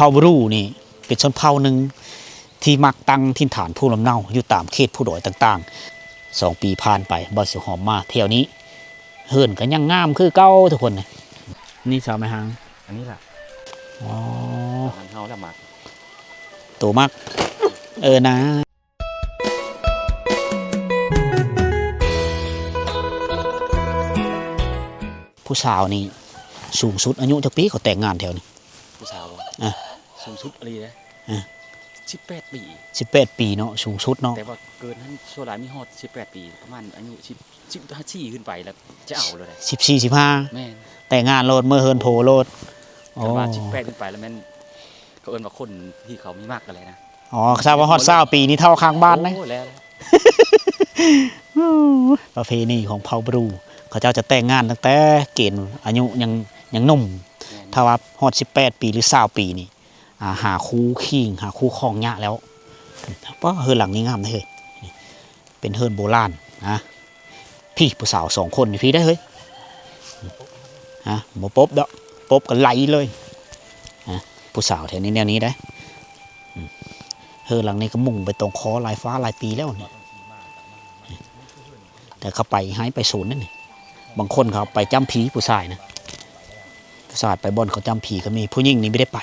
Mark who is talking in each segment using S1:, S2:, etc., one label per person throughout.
S1: าบรูนี่เป็นชนเผ่าหนึ่งที่มักตั้งถิ่นฐานผู้ลำเนาอยู่ตามเขตผู้ดอยต่างๆ2 ปีผ่านไปบ่สิหอมมาเที่ยวนี้เฮิรนก็ยังงามคือเก่าทุกคนนี่สาวไม่หาง
S2: อันนี้ล่ะ
S1: อ๋อ
S2: มันเฮาละมัก
S1: ตัวมักนะผู้สาวนี่สูงสุดอายุจักปีเขาแต่งงานแถวนี้
S2: ผู้สาวสูงสุดอะไรนะ18 ปี
S1: 18 ปีเนาะสูงสุดเนาะ
S2: แต่ว่าเกินนั้นชั่วหลายมีฮอด18 ปีประมาณอายุ14ขึ้นไปแล้วจะเอาเลย
S1: 14 15
S2: แม่น
S1: แต่งงานโลดเมื่อเฮิรนโทโลด
S2: ประมาณ18ขึ้นไปแล้วแม่นเขาเอิ้นว่าคนที่เขามีมากกันเลยนะ
S1: ทราบว่าฮอด20 ปีนี่เท่าข้างบ้านนะ
S2: โอ้แล้ว
S1: ประเพณีของเผ่าบรูเขาเจ้าจะแต่งงานตั้งแต่เกณฑ์อายุยังหนุ่มถ้าว่าฮอด18 ปีหรือ20 ปีนี่หาคู่ขิงหาคู่ครองยะแล้วเพราะเฮิรนหลังนี้งามเลยเป็นเฮิรนโบราณนะพี่ผู้สาว2 คนพี่ได้เฮ้ยบ่ปบดอกปบกันไหลเลยผู้สาวแถวนี้แนวนี้ได้เฮิรนหลังนี้ก็มุ่งไปตรงคอลายฟ้าลายปีแล้วเนี่ยแต่เขาไปให้ไปศูนย์นั่นนี่บางคนเขาไปจำผีผู้ชายนะผู้ชายไปบ่อนเขาจำผีก็มีผู้หญิงนี่ไม่ได้ไป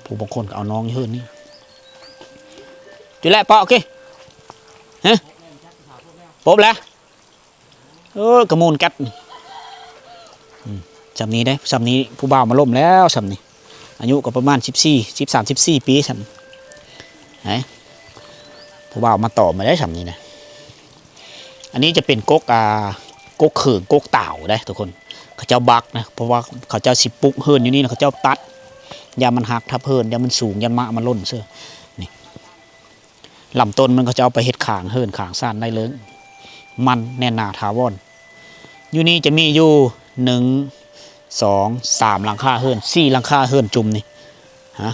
S1: ผู้บางคนก็เอาน้องเฮิรนนี่จุดแรกปะโอเคฮะปบแล้วกระมูลกัดจำนี้ได้จำนี้ผู้บ่าวมาล่มแล้วจำนี้อายุก็ประมาณ13-14 ปีจำไหนผู้บ่าวมาต่อมาได้จำนี้นะอันนี้จะเป็นกกเขิงกกเต่าได้ทุกคนเขาเจ้าบักนะเพราะว่าเขาเจ้าสิปุกเฮิรนอยู่นี่นะเขาเจ้าตัดยามันหักทับเฮิรนยามันสูงยันมะมันล่นเสื้อนี่ลำต้นมันเขาจะเอาไปเฮ็ดขางเฮิรนขางซ่านได้เลยมันแน่นหนาถาวรอยู่นี่จะมีอยู่1 2 3หลังคาเฮิรน4หลังคาเฮิรนจุ่มนี่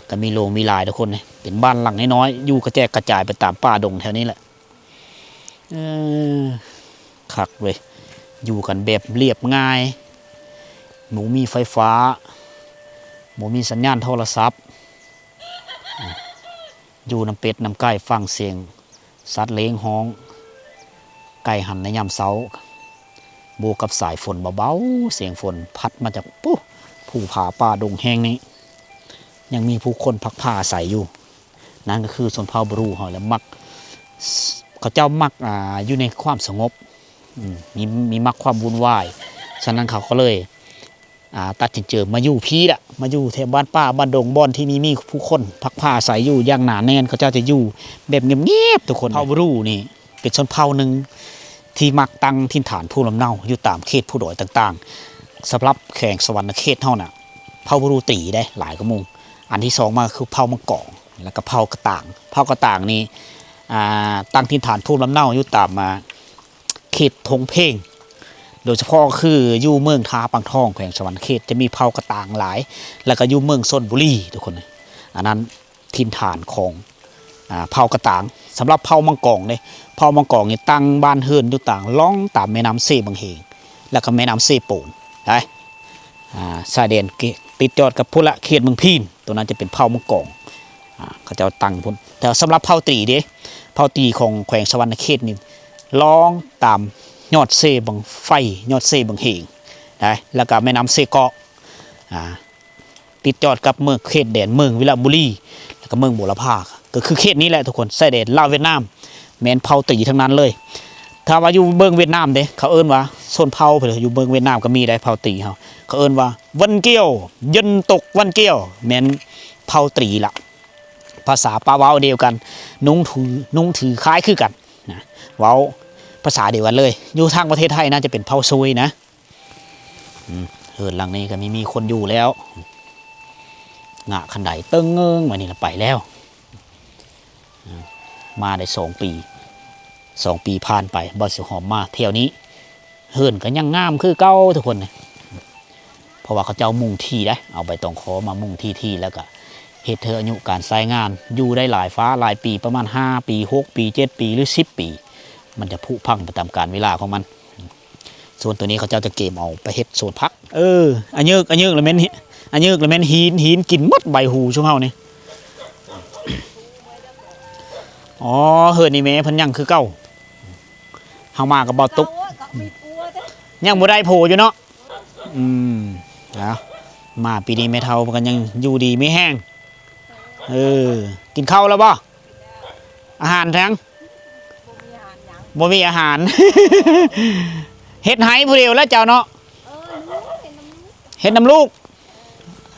S1: ก็มีโรงมีลายทุกคนนี่เป็นบ้านหลังน้อยๆอยู่กระแจกกระจายไปตามป่าดงแถวนี้แหละคักเลยอยู่กันแบบเรียบง่ายหมูมีไฟฟ้าหมูมีสัญญาณโทรศัพท์อยู่น้ำเป็ดน้ำไก่ฟังเสียงสัตว์เลี้ยงห้องไก่หันในยามเช้าบวกกับสายฝนเบาๆเสียงฝนพัดมาจากผู้ผาป่าดงแห้งนี้ยังมีผู้คนพักผ้าใส่อยู่นั่นก็คือชนเผ่าบรูหอยและมักเขาเจ้ามักอยู่ในความสงบมีมักความวุ่นวายฉะนั้นเขาก็เลยตัดสินใจมาอยู่พี่ละมาอยู่แถวบ้านป้าบ้านดงบ่อนที่มีผู้คนพักผ้าใส่อยู่อย่างหนาแน่นเขาเจ้าจะอยู่แบบเงียบๆทุกคนเผ่าบรูนี่เป็นชนเผ่าหนึ่งที่มักตั้งถิ่นฐานผู้ลำเนาอยู่ตามเขตผู้ดอยต่างๆสำหรับแข่งสวรรค์เขตเท่าน่ะเผ่าบรูตีได้หลายกระมุงอันที่2มาคือเผ่ามังกรแล้วก็เผ่ากระต่างนี่ตั้งถิ่นฐานผู้ลำเนาอยู่ตามเขตทงเพ่งโดยเฉพาะคืออยู่เมืองทาปังทองแขวงสวรรค์เขตจะมีเผ่ากระต่างหลายแล้วก็อยู่เมืองชลบุรีทุกคนอันนั้นถิ่นฐานของเผ่ากระต่างสำหรับเผ่ามังกรเนี่ยเผ่ามังกรนี่ตั้งบ้านเฮือนอยู่ต่างล่องตามแม่น้ำเซบังเฮงแล้วก็แม่น้ำเซโปนได้ชายแดนติดจอดกับพุละเขตเมืองพีนตัวนั้นจะเป็นเผ่ามังกรเขาจะตั้งพุ่นแต่สำหรับเผ่าตีเด้เผ่าตีของแขวงสวรรค์เขตนี่ล่องตามยอดเซบังไฟยอดเซบังเฮงได้แล้วก็แม่น้ำเซเกาะติดจอดกับเมืองเขตแดนเมืองวิลาบุรีแล้วก็เมืองบุรพาก็คือเขตนี้แหละทุกคนชายแดนลาวเวียดนามแม่นเผ่าตีทั้งนั้นเลยถ้าว่าอยู่เมืองเวียดนามเด้เขาเอิ้นว่าโซนเผ่าเพิ่นอยู่เมืองเวียดนามก็มีได้เผ่าตีเขาเอิ้นว่าวันเกี้ยวยันตกวันเกี้ยวแม่นเผ่าตีละภาษาปาเว้าเดียวกันนุ่งถือคล้ายคือกันนะเว้าภาษาเดียวกันเลยอยู่ทางประเทศไทยน่าจะเป็นเผ่าซุยนะเฮิรนหลังนี้ก็มีคนอยู่แล้วงะขันไดเติ้งเงิงมานี่ละไปแล้วมาได้2 ปีผ่านไปบ่สิหอมมาเที่ยวนี้เฮิรนก็ยังงามคือเก่าทุกคนนะเพราะว่าเขาเจ้ามุ่งที่ได้เอาใบตองขอมามุ่งที่แล้วก็เฮ็ดเธออายุการใช้งานอยู่ได้หลายฟ้าหลายปีประมาณ5 ปี6 ปี7 ปีหรือ10 ปีมันจะผุพังไปตามกาลเวลาของมันส่วนตัวนี้เขาเจ้าจะเก็บเอาไปเฮ็ดโซนพักอันเยอะเลยเม้นนี้ อันยึกแล้วแม่นหินกินหมดใบหูชุมเฮานี่อ๋อเฮือนนี่แม่เพิ่นยังคือเก่าเฮามากับบ่ตุกยังบ่ได้โผอยู่เนาะเอามาปีนี้แม่เฒ่าเพิ่นก็ยังอยู่ดีไม่แห้งกินข้าวแล้วบ่อาหารทั้งบ่มีอาหาร เฮ็ดให้ผู้เดียวแล้วเจ้าเนาะเฮ็ดน้ำลูก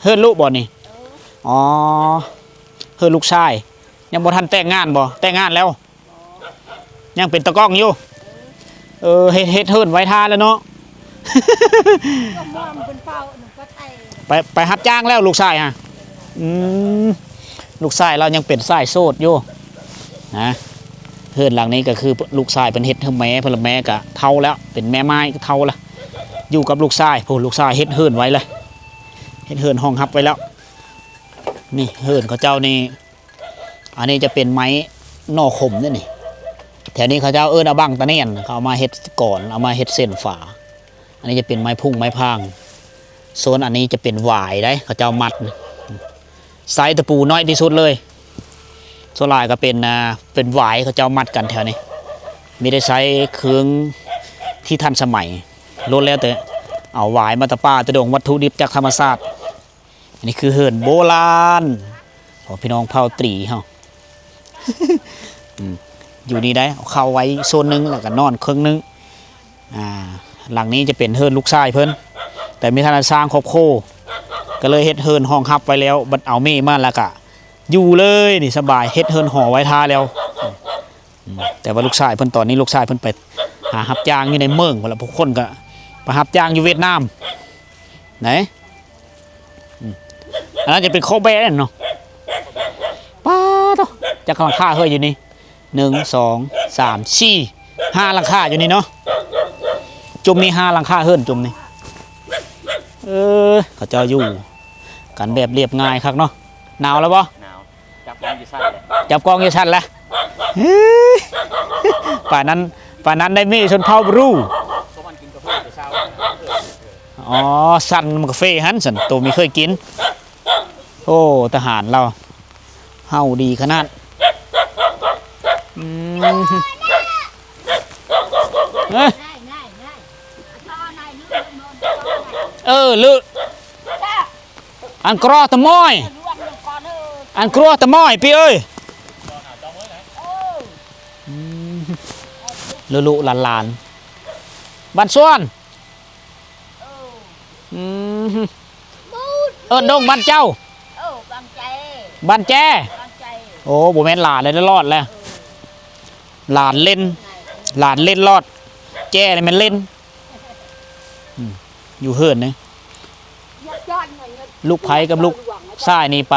S1: เฮ็ดลูกบ่นี่อ๋อเฮ็ดลูกชายยังบ่ทันแต่งงานบ่แต่งงานแล้วยังเป็นตะก้องอยู่เฮ็ดเฮินไว้ท่าแล้วเนาะ ไปรับจ้างแล้วลูกชายฮะลูกชายเรายังเป็นชายโสดอยู่นะเฮือนหลังนี้ก็คือลูกชายเป็นเฮ็ดให้แม่เพิ่นละแม่ก็เฒ่าแล้วเป็นแม่ไม้ก็เฒ่าแล้วอยู่กับลูกชายผู้ลูกชายเฮ็ดเฮือนไว้เลยเฮ็ดเฮือนห้องรับไว้แล้วนี่เฮือนเขาเจ้านี่อันนี้จะเป็นไม้นอขมนี่นี่แถวนี้เขาเจ้าเอาบังตะเนียนเขาเอามาเฮ็ดก่อนเอามาเฮ็ดเส้นฝาอันนี้จะเป็นไม้พุ่งไม้พางโซนอันนี้จะเป็นหวายได้เขาเจ้ามัดไซส์ตะปูน้อยที่สุดเลยโซลายก็เป็นหวายเขาเจ้ามัดกันแถวนี้ไม่ได้ใช้เครื่องที่ทันสมัยลดแล้วแต่เอาหวายมาตะป้าตะดงวัตถุดิบจากธรรมชาติอันนี้คือเหินโบราณของพี่น้องเผ่าตรีเฮา อยู่นี่ได้เอาเข้าไว้โซนนึงแล้วก็นอนครึ่งนึงหลังนี้จะเป็นเฮิร์นลูกชายเพิ่นแต่มีท่านสร้างครอบครัวก็เลยเฮ็ดเฮิร์นห้องฮับไว้แล้วบัดเอาเมฆมาแล้วก็อยู่เลยนี่สบายเฮ็ดเฮิร์นห่อไว้ท่าแล้วแต่ว่าลูกชายเพิ่นตอนนี้ลูกชายเพิ่นไปหาฮับจ้างอยู่ในเมืองพุ่นละพวกคนก็ไปฮับจ้างอยู่เวียดนามไหนอันนั้นจะเป็นโคแบนเนาะป้าต่อจะกำลังฆ่าเฮ้ยอยู่นี่1 2 3 4 5หลังคาอยู่นี่เนาะจุ่มนี่5หลังคาเฮิรนจุ่มนี่เขาจะอยู่กันแบบเรียบง่ายครับเนาะหนาวแล้วบ่
S2: หนาวจับกองอยู่สั้นเลย
S1: จับกองอยู่ชั้นแล้วป่านนั้นได้มีชนเผ่าบรู
S2: ก็มันกินกาแฟแต่เช้า
S1: อ๋อสั่นกาแฟฮันสันตัวมีเคยกินโอ้ทหารเราเฮาดีขนาดลึอันกรอตะม้อยอันกรอตะม้อยพี่เอ้ยลุหลานบ้านส่วนดงบ้านเจ้าบ้านแจ้โอ้โบแม่นหลานเลยได้รอดแล้วหลานเล่นรอดแจ้เลยมันเล่นอยู่เฮิร์นเนี่ยลูกไผ่กับลูกซ้ายนี่ไป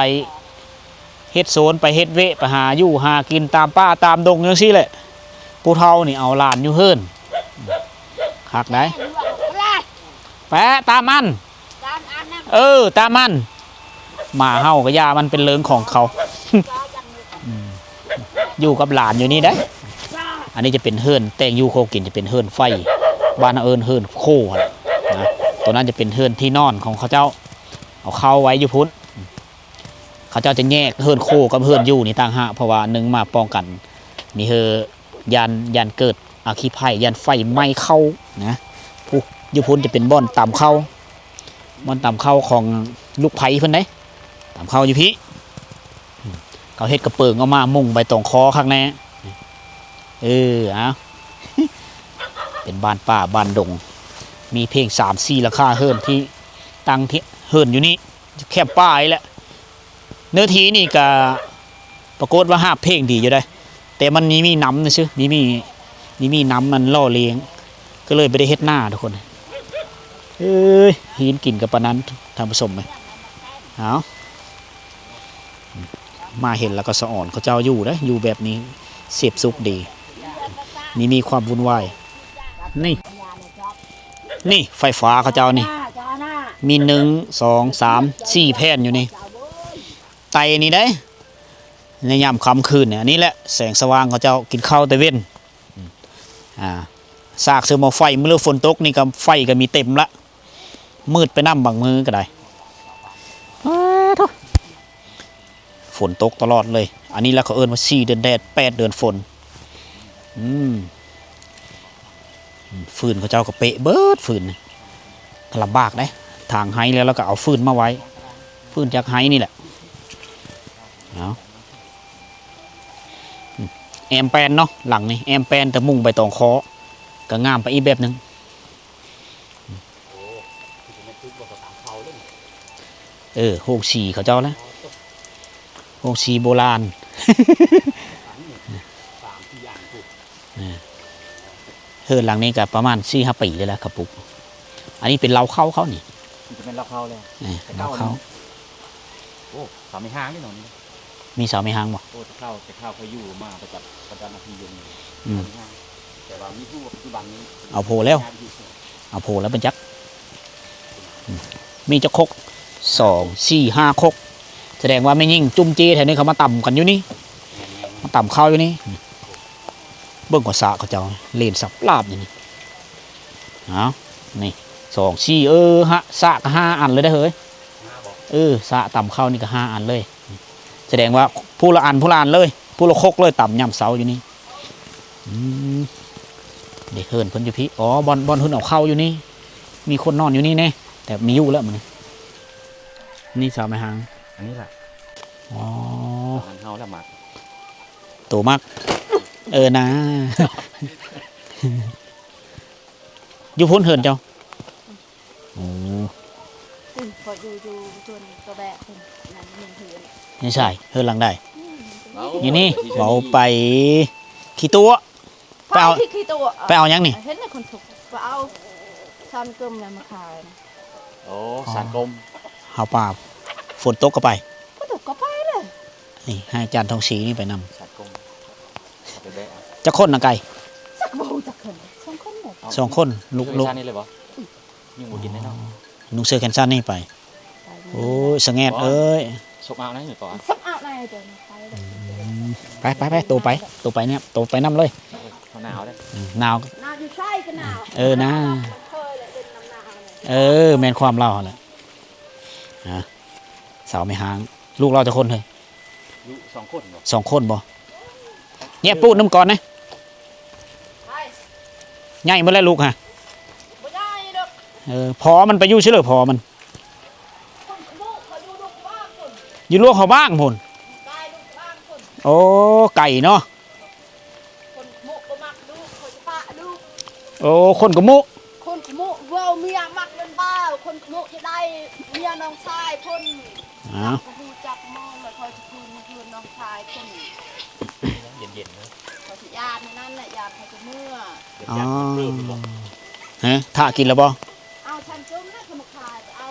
S1: เฮ็ดโซนไปเฮ็ดเวะไปหาอยู่หากินตามป้าตามดงอย่างซี่แหละผู้เฒ่านี่เอาหลานอยู่เฮิร์นหักได้แปะตามมันตามมันหมาเห่ากับยามันเป็นเลิงของเขา อยู่กับหลานอยู่นี่ได้อันนี้จะเป็นเฮิร์นแต่งยูโคกินจะเป็นเฮิร์นไฟบ้านเฮิร์นโคนะตัวนั้นจะเป็นเฮิร์นที่นอนของเขาเจ้าเอาเข้าไว้อยู่พุ้นเขาเจ้าจะแยกเฮิร์นโคกับเฮิร์นยูนี่ต่างหากเพราะว่าหนึ่งมาป้องกันมีเฮยันเกิดอาคีไผ่ยันไฟไหม้เข้านะผู้ยูพุ้นจะเป็นบ่อนต่ำเข้าของลูกไผ่เพิ่นได้ต่ำเข้าอยู่พี่เขาเฮ็ดกระเปิงเอามามุ่งใบตองคอข้างในเป็นบ้านป่าบ้านดงมีเพลง3-4ราคาเฮิร์นที่ตั้งที่เฮิร์นอยู่นี่แคบป้ายแหละเนื้อทีนี่ก็ปรากฏว่า5เพลงดีอยู่ได้แต่มันมีน้ำนะชื่อมีน้ำมันล่อเลี้ยงก็เลยไม่ได้เฮ็ดหน้าทุกคนหินกินกับปะนั้นทำผสมไหมเอามาเห็นแล้วก็สะอ่อนเขาเจ้าอยู่นะอยู่แบบนี้เสียบซุกดีมีความวุ่นวายนี่ไฟฟ้าเขาเจ้านี่มี1 2 3 4แผ่นอยู่นี่ไตนี่ได้ในยามค่ำคืนเนี่ยนี่แหละแสงสว่างเขาเจ้ากินข้าวแต่เว้นซากเสือหม้อไฟเมื่อฝนตกนี่ก็ไฟก็มีเต็มละมืดไปน้ำบางมือก็ได้ โธ่ฝนตกตลอดเลย อันนี้แล้วเขาเอิ้นว่า4เดือนแดด8เดือนฝนฟืนเขาเจ้าก็เปะเบิดฟืนลำบากได้ทางไห้แล้วก็เอาฟืนมาไว้ฟืนจากไห้นี่แหละเอาแอมแปนเนาะหลังนี่แอมแปนแต่มุ่งใบตองคอก็งามไปอีกแบบหนึ่งโฮงสีเขาเจ้าแล้วโฮงสีโบราณ เฮือนหลังนี้ก็ประมาณ4-5 ปีเลยแหละครับปุ๊กอันนี้เป็นเล้าเข้าเขานี่
S2: จะเป็นเราเข้าเลย
S1: เล้าเข้า
S2: โอ้สามไม่ห้างนี่หนอน
S1: มีเสาไม่หางบ่
S2: โอ้แต่ข้าวเขาอยู่มาประจับนาทีอยู่นี่แต่ว่ามีผู้ปัจจุบันนี้
S1: เอาโพแล้วเอาโพแล้วเป็นจักมีจะคก2 4 5คกแสดงว่าไม่ยิ่งจุ่มจีแถวนี้เขามาต่ำกันอยู่นี่มาต่ำเข้าอยู่นี่เบิ่งกว่าสะเขาเจ้าเล่นสับลาบอย่างนี้เอานี่2 4ฮะสะก็5 อันเลยได้เฮ้ยสะต่ำเข้านี่ก็5 อันเลยแสดงว่าผู้ละอันเลยผู้ละคกเลยต่ำย่ำเสาอยู่นี่เด็กเฮินเพิ่นอยู่พี่อ๋อบอลเพิ่นเอาเข้าอยู่นี่มีคนนอนอยู่นี่แน่แต่มีอยู่แล้วมันนี่สาวไม่หาง
S2: อันนี้แหละ
S1: อ๋อ
S2: เฮาแล้วหมัก
S1: โตมากนะ อยู่พ้นเฮินเจ้าโอ้
S3: พออยู่ส่วนตัวแบกนั่นหนึ่งเถื่อน
S1: นี่ใช่เฮินหลังได้อยู่นี่เอาไปขี้ตัวไปเอา
S3: ขี้ตัว
S1: ไปเอายังนี่
S3: เห็นในคนถูกไปเอาซันกลมเนี่ยมาขาย
S2: โอ้สารกลม
S1: เอาป่าฝนตกก็ไป
S3: ก็ถูกก็ไปเลย
S1: นี่ให้อาจารย์ทองศรีนี่ไปนำ
S2: สารกลมไปแบะ
S1: จะคนนะไก่
S3: สักโบจักคน2 คนหมด
S1: 2 คนลูก
S2: นี่เลยบ่ยังบ่กินได้เนาะ
S1: นุ่งเสื้อแขนสั้นนี่ไปโอ้ยสะแงดเอ้ย
S2: สกเอานะอยู่ก่อน
S3: สักเอาในเดี๋ยวไปเลย
S1: ไปตัวไปเนี่ยตัวไปนำเลย
S2: เขาหนาวได้
S1: หนาว
S3: หนาวอยู่ใช่ก็หนาว
S1: นะ
S3: เคยเลยเป็นน้ำหนาวเลย
S1: แม่นความเล่าแหละสาวไม่หาง ลูกเราจะคนเลย
S2: อยู่2 คนบ่
S1: 2 คนบ่เนี่ยปูน้ำก่อนนะ
S3: ไป
S1: ใหญ่เมื่อไรลูกฮะ
S3: บ่ได้ดอก
S1: พอมันไปอยู่เฉลยพอมัน
S3: คนลูกเขาอยู่ลูกบ้านคน
S1: อยู่ลูกเขาบ้างพุ่น
S3: กายลูกบ้านคน
S1: โอ้ไก่เนาะ
S3: คนมุกก็มักลูกคนปะลูก
S1: โอ้คนกับมุ
S3: คนขโมยเว่าเมียมักเป็นบ้าคนขโมยจะได้เมียน้องชายคน
S1: อ้าว
S3: ก็คือจับมองเลยคอยจะคืนน้องชายคน
S2: เย็นๆนะ
S3: คอยจะญาตินั่นแหละญาติเขาจะเมื่อ
S1: อ๋อฮะถ้ากินแล้วบ่
S3: เอาชันจุ้มนะขโมยขายเอา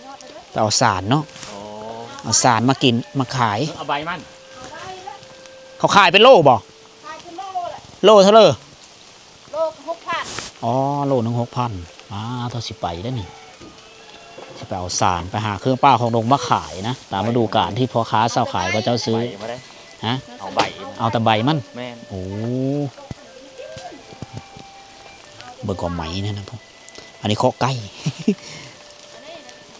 S3: ยอดไปด้วย
S1: เอาสารเนาะ
S2: โอ้
S1: เอาสารมากินมาขาย
S2: เอาใบมัน
S3: เอาได้แล้ว
S1: เขาขายเป็นโลบ่
S3: ขายเป็นโลแหละ
S1: โลเท่าเลย
S3: โล6,000
S1: อ๋อโลนึง6,000เท่าสิไปได้นี่สิไปเอาสารไปหาเครื่องป้าของดงมาขายนะตามฤดูกาลที่พ่อค้าเศร้าขายก็เจ้าซื้อ
S2: ใบมาได้
S1: ฮะ
S2: เอาใบ
S1: เอาแต่ใบมัน
S2: แม่น
S1: โอ้เบิกก่อไหมเนี่ยนะพ่ออันนี้เคาะไก่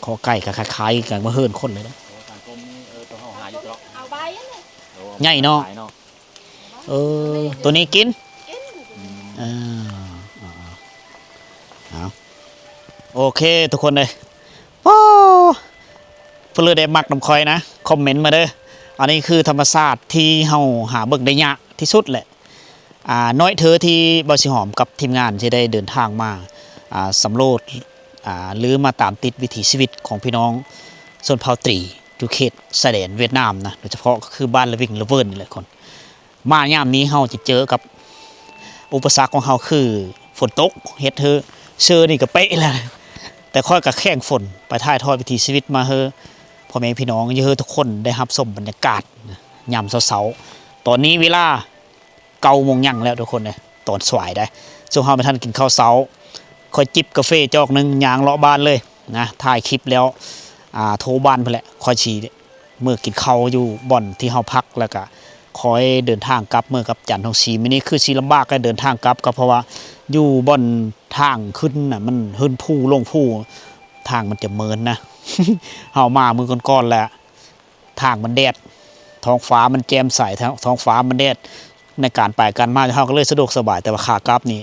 S1: เคาะไก่คล้ายๆกันมาเฮิร์นคนเลยนะ
S2: สารกลมนี่ตัวเฮาหาอยู่ตลอด
S3: เอาใบนั่นเลย
S1: ใหญ่เนาะ ตัวนี้กิน
S3: กิน
S1: เอาโอเคทุกคนเลยโอ้เพื่อได้มักน้ำคอยนะคอมเมนต์มาเด้ออันนี้คือธรรมศาสตร์ที่เฮาหาเบิ่งได้ยากที่สุดแหละน้อยเธอที่บสิหอมกับทีมงานที่ได้เดินทางมาสำรวจหรือมาตามติดวิถีชีวิตของพี่น้องส่วนเผ่าตรีอยู่เขตชายแดนเวียดนามนะโดยเฉพาะก็คือบ้านละวิงละเวิร์นนี่แหละคนมายามนี้เฮาจะเจอกับอุปสรรคของเฮาคือฝนตกเฮ็ดเธอเชื่อนี่ก็เป๊ะแล้วแต่ค่อยกับแข่งฝนไปถ่ายทอดวิถีชีวิตมาเฮอพ่อแม่พี่น้องเยอะทุกคนได้รับชมบรรยากาศยามเสาๆตอนนี้เวลา9 โมงยังแล้วทุกคนเลยตอนสวยได้ช่วงเฮาไปท่านกินข้าวเช้าค่อยจิบกาแฟจอกนึงยางเลาะบ้านเลยนะถ่ายคลิปแล้วโทรบ้านไปแหละค่อยฉีเมื่อกินข้าวอยู่บ่อนที่เฮาพักแล้วก็คอยเดินทางกลับเมื่อกับจันทร์ทองศรีมื้อนี้คือสิลำบากก็เดินทางกลับก็เพราะว่าอยู่บ่อนทางขึ้นน่ะมันขึ้นภูลงภูทางมันจะเมินนะ เฮามามือก่อนๆแหละทางมันแดดท้องฟ้ามันแจ่มใสท้องฟ้ามันแดดในการไปการมาเฮาก็เลยสะดวกสบายแต่ว่าขากลับนี่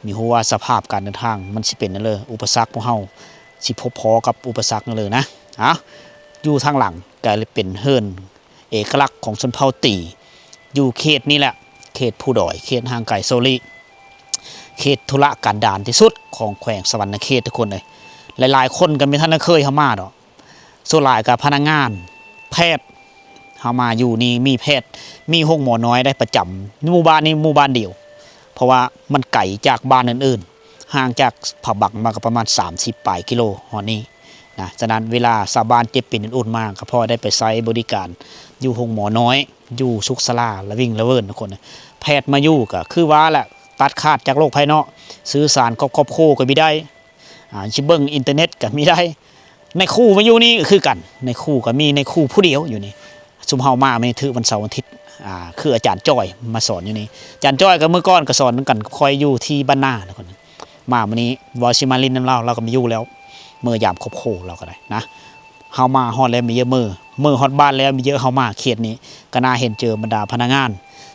S1: มีฮู้ว่าสภาพการเดินทางมันสิเป็นนั่นเลยอุปสรรคของเฮาสิพบพอกับอุปสรรคนั่นเลยนะอยู่ทางหลังก็เลยเป็นเฮิรนเอกลักษณ์ของชนเผ่าตีอยู่เขตนี้แหละเขตผู้ดอยเขตห่างไกลโซลีเขตธุระกันดารที่สุดของแขวงสวรรณเขตทุกคนเลยหลายๆคนก็ไม่ทันได้เคยเข้ามาดอกส่วนหลายกับพนักงานแพทย์เข้ามาอยู่นี่มีแพทย์มีห้องหมอน้อยได้ประจำหมู่บ้านนี้หมู่บ้านเดียวเพราะว่ามันไกลจากบ้านอื่นๆห่างจากผาบักมาก็ประมาณ30 ปลายกิโลหอนี้นะฉะนั้นเวลาชาวบ้านเจ็บเป็นอุ่นๆมากก็พอได้ไปใช้บริการอยู่ห้องหมอน้อยอยู่สุขศาลาละวิ่งละเวินทุกคนแพทย์มาอยู่ก็คือว่าแหละตัดขาดจากโลกภายนอกสื่อสารกับครอบครัวก็ไม่ได้ชิเบิ้งอินเทอร์เน็ตก็ไม่ได้ในคู่มาอยู่นี่คือกันในคู่ก็มีในคู่ผู้เดียวอยู่นี่ซุมเฮามาไม่ถือวันเสาร์วันอาทิตย์คืออาจารย์จ้อยมาสอนอยู่นี่อาจารย์จ้อยก็เมื่อก่อนก็สอนกันคอยอยู่ที่บ้านนาทุกคนมาวันนี้วอชิมาลินน้ำเราก็มาอยู่แล้วเมื่อยามครบโคเราก็ได้นะเฮามาฮอดแล้วมีเยอะมือฮอดบ้านแล้วมีเยอะเฮามาเขตนี้ก็น่าเห็นเจอบรรดาพนักงาน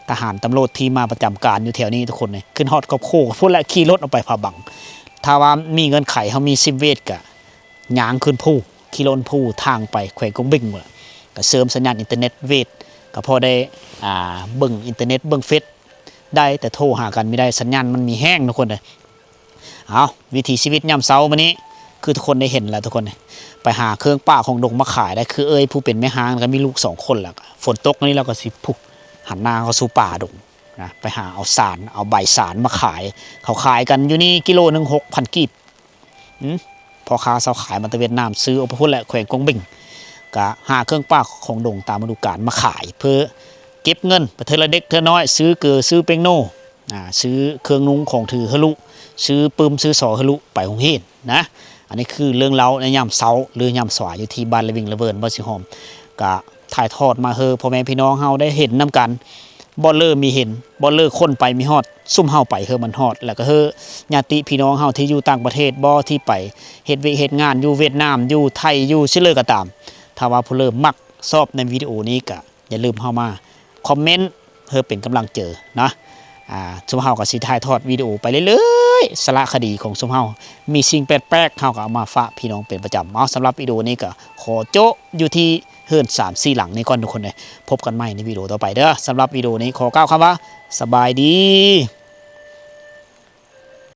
S1: ทหารตำรวจที่มาประจำการอยู่แถวนี้ทุกคนเลยขึ้นฮอดกับโคพูดและขี่รถออกไปพาบังถ้าว่ามีเงินไขเขามีซิมเวทกะยางขึ้นผู้ขี่รถผู้ทางไปแขวงกงบิ่งหมดก็เสริมสัญญาณอินเทอร์เน็ตเวทก็พอได้เบิ่งอินเทอร์เน็ตเบิ่งเฟซได้แต่โทรหากันไม่ได้สัญญาณมันมีแห้งทุกคนเลยเอาวิถีชีวิตยามเช้าวันนี้คือทุกคนได้เห็นแล้วทุกคนเลยไปหาเครื่องป้าของดงมาขายได้คือผู้เป็นแม่ห้างก็มีลูก2 คนแล้วฝนตกนี่เราก็สิพุกหันหน้าเข้าสู่ป่าดงนะไปหาเอาสารเอาใบสารมาขายเขาขายกันอยู่นี่กิโลนึง6,000 กีบพอค้าเสาขายมาตะเวียดนามซื้อเอาไปพูดแหละแขวงกงบิ่งก็หาเครื่องป้าของดงตามฤดูกาลมาขายเพื่อเก็บเงินไปเทละเด็กเทละน้อยซื้อเกลือซื้อเป้งโน่ซื้อเครื่องนุ่งของถือฮะลุซื้อปืมซื้อสอฮะลุไปหงเฮนนะอันนี้คือเรื่องเล่าในยามเช้าหรือยามสายอยู่ที่บ้านละวิ่งละเวินบ้านสิหอมก็ถ่ายทอดมาพ่อแม่พี่น้องเฮาได้เห็นน้ำกันบ่เลิกมีเห็นบ่เลิกคนไปมีฮอดซุ่มเฮาไปมันฮอดแล้วก็ญาติพี่น้องเฮาที่อยู่ต่างประเทศบ่ที่ไปเฮ็ดงานอยู่เวียดนามอยู่ไทยอยู่ซิเลก็ตามถ้าว่าผู้เริ่มมักชอบในวิดีโอนี้ก็อย่าลืมเข้ามาคอมเมนต์เป็นกำลังเจอนะซุมเฮาก็สิถ่ายทอดวิดีโอไปเรื่อยๆสารคดีของซุมเฮามีสิ่งแปลกๆเฮาก็เอามาฝากพี่น้องเป็นประจำสำหรับวิดีโอนี้ก็ขอโจ๊ะอยู่ที่เฮือน3-4 หลังนี้ก่อนทุกคนเลยพบกันใหม่ในวิดีโอต่อไปเด้อสำหรับวิดีโอนี้ขอกล่าวคำว่าสบายดี